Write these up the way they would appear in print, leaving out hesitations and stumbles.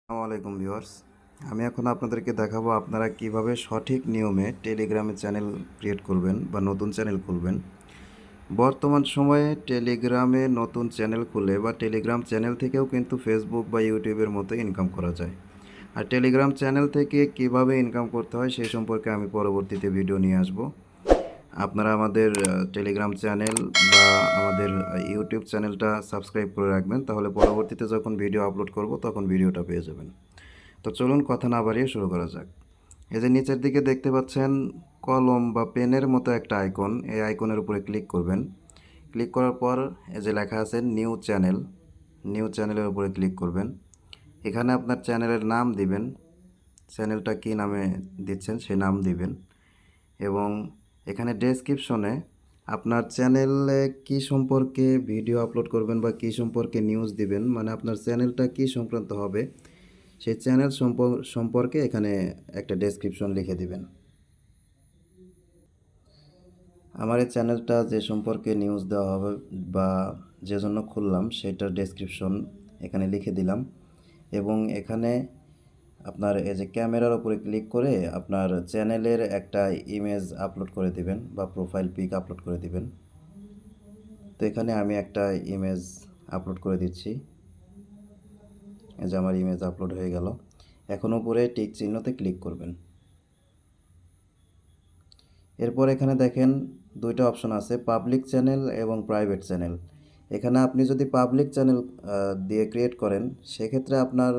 আসসালামু আলাইকুম ভিউয়ার্স। আমি এখন আপনাদেরকে দেখাবো আপনারা কিভাবে সঠিক নিয়মে টেলিগ্রামে চ্যানেল ক্রিয়েট করবেন বা নতুন চ্যানেল খুলবেন। বর্তমান সময়ে টেলিগ্রামে নতুন চ্যানেল খুলে বা টেলিগ্রাম চ্যানেল থেকেও কিন্তু ফেসবুক বা ইউটিউবের মতো ইনকাম করা যায়। আর টেলিগ্রাম চ্যানেল থেকে কিভাবে ইনকাম করতে হয় সেই সম্পর্কে আমি পরবর্তীতে ভিডিও নিয়ে আসব। আপনারা আমাদের টেলিগ্রাম চ্যানেল বা আমাদের ইউটিউব চ্যানেলটা সাবস্ক্রাইব করে রাখবেন, তাহলে পরবর্তীতে যখন ভিডিও আপলোড করব তখন ভিডিওটা পেয়ে যাবেন। তো চলুন কথা না বাড়িয়ে শুরু করা যাক। এই যে নিচের দিকে দেখতে পাচ্ছেন কলম বা পেনের মতো একটা আইকন, এই আইকনের উপরে ক্লিক করবেন। ক্লিক করার পর এই যে লেখা আছে নিউ চ্যানেল, নিউ চ্যানেলের উপরে ক্লিক করবেন। এখানে আপনার চ্যানেলের নাম দিবেন, চ্যানেলটা কী নামে দিচ্ছেন সেই নাম দিবেন। এবং এখানে ডেসক্রিপশনে আপনার চ্যানেলে কী সম্পর্কে ভিডিও আপলোড করবেন বা কী সম্পর্কে নিউজ দিবেন, মানে আপনার চ্যানেলটা কী সংক্রান্ত হবে সেই চ্যানেল সম্পর্কে এখানে একটা ডেসক্রিপশন লিখে দিবেন। আমার এই চ্যানেলটা যে সম্পর্কে নিউজ দেওয়া হবে বা যে জন্য খুললাম সেটার ডেসক্রিপশন এখানে লিখে দিলাম। এবং এখানে আপনার এই যে ক্যামেরার উপরে ক্লিক করে আপনার চ্যানেলের একটা ইমেজ আপলোড করে দিবেন বা প্রোফাইল পিক আপলোড করে দিবেন। তো এখানে আমি একটা ইমেজ আপলোড করে দিচ্ছি। এই যে আমার ইমেজ আপলোড হয়ে গেল। এখন উপরে টিক চিহ্নতে ক্লিক করবেন। এরপর এখানে দেখেন দুইটা অপশন আছে, পাবলিক চ্যানেল এবং প্রাইভেট চ্যানেল। এখানে আপনি যদি পাবলিক চ্যানেল দিয়ে ক্রিয়েট করেন সেক্ষেত্রে আপনার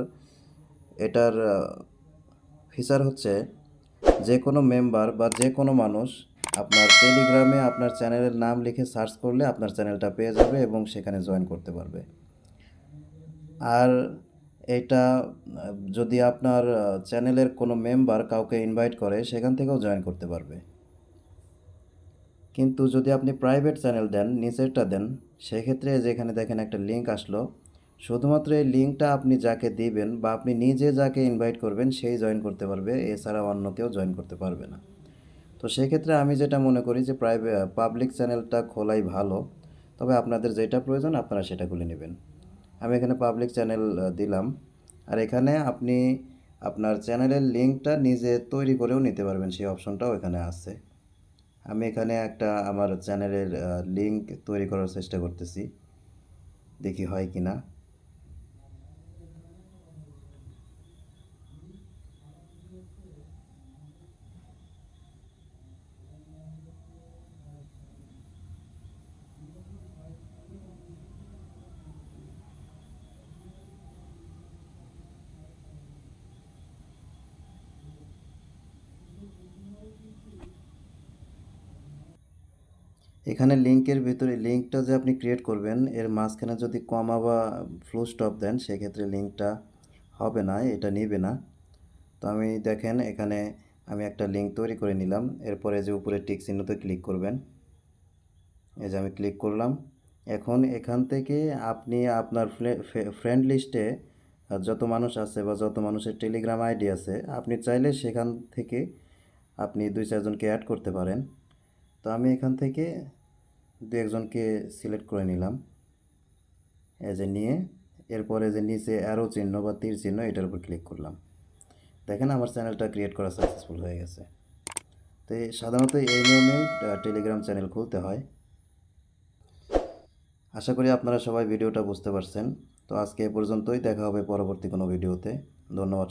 এটার ফিচার হচ্ছে যে কোনো মেম্বার বা যে কোনো মানুষ আপনার টেলিগ্রামে আপনার চ্যানেলের নাম লিখে সার্চ করলে আপনার চ্যানেলটা পেয়ে যাবে এবং সেখানে জয়েন করতে পারবে। আর এটা যদি আপনার চ্যানেলের কোনো মেম্বার কাউকে ইনভাইট করে সেখান থেকেও জয়েন করতে পারবে। কিন্তু যদি আপনি প্রাইভেট চ্যানেল দেন, নিচেরটা দেন, সেক্ষেত্রে যেখানে দেখেন একটা লিঙ্ক আসলো, শুধুমাত্র এই লিঙ্কটা আপনি যাকে দিবেন বা আপনি নিজে যাকে ইনভাইট করবেন সেই জয়েন করতে পারবে, এছাড়া অন্য কেউ জয়েন করতে পারবে না। তো সেক্ষেত্রে আমি যেটা মনে করি যে পাবলিক চ্যানেলটা খোলাই ভালো, তবে আপনাদের যেটা প্রয়োজন আপনারা সেটা খুলে নেবেন। আমি এখানে পাবলিক চ্যানেল দিলাম। আর এখানে আপনি আপনার চ্যানেলের লিঙ্কটা নিজে তৈরি করেও নিতে পারবেন, সেই অপশনটাও এখানে আছে। আমি এখানে একটা আমার চ্যানেলের লিঙ্ক তৈরি করার চেষ্টা করতেছি, দেখি হয় কি না। এখানে লিঙ্কের ভিতরে লিঙ্কটা যে আপনি ক্রিয়েট করবেন এর মাঝখানে যদি কমা বা ফুল স্টপ দেন সেক্ষেত্রে লিঙ্কটা হবে না, এটা নেবে না। তো আমি দেখেন এখানে আমি একটা লিঙ্ক তৈরি করে নিলাম। এরপরে যে উপরে টিক চিহ্নতে ক্লিক করবেন। এই যে আমি ক্লিক করলাম। এখন এখান থেকে আপনি আপনার ফ্রেন্ড লিস্টে যত মানুষ আছে বা যত মানুষের টেলিগ্রাম আইডি আছে আপনি চাইলে সেখান থেকে আপনি 2-4জনকে অ্যাড করতে পারেন। তো আমি এখান থেকে 2-1জনকে সিলেক্ট করে নিলাম। এই যে নিয়ে এরপরে যে নিচে অ্যারো চিহ্ন বা তীর চিহ্ন এটার উপর ক্লিক করলাম। দেখেন আমার চ্যানেলটা ক্রিয়েট করা সাকসেসফুল হয়ে গেছে। তো সাধারণত এই নিয়মেই টেলিগ্রাম চ্যানেল খুলতে হয়। আশা করি আপনারা সবাই ভিডিওটা বুঝতে পারছেন। তো আজকে এ পর্যন্তই, দেখা হবে পরবর্তী কোনো ভিডিওতে। ধন্যবাদ।